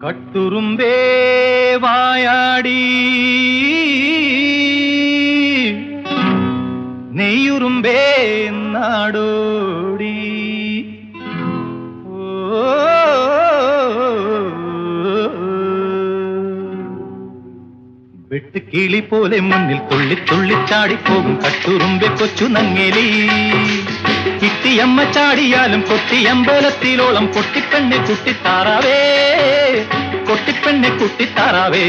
കട്ടുറുമ്പേ വായാടി നെയ്യുറുമ്പേ നാടോടി വെട്ടുകിളി പോലെ മുന്നിൽ തുള്ളി തുള്ളിച്ചാടിപ്പോകും കട്ടുറുമ്പെ കൊച്ചു നങ്ങേലി കിട്ടിയമ്മ ചാടിയാലും കൊട്ടിയമ്പലത്തിലോളം കൊട്ടിപ്പെണ്ണെ കുട്ടിത്താറാവേ കൊട്ടിപ്പെണ്ണെ കുട്ടിത്താറാവേ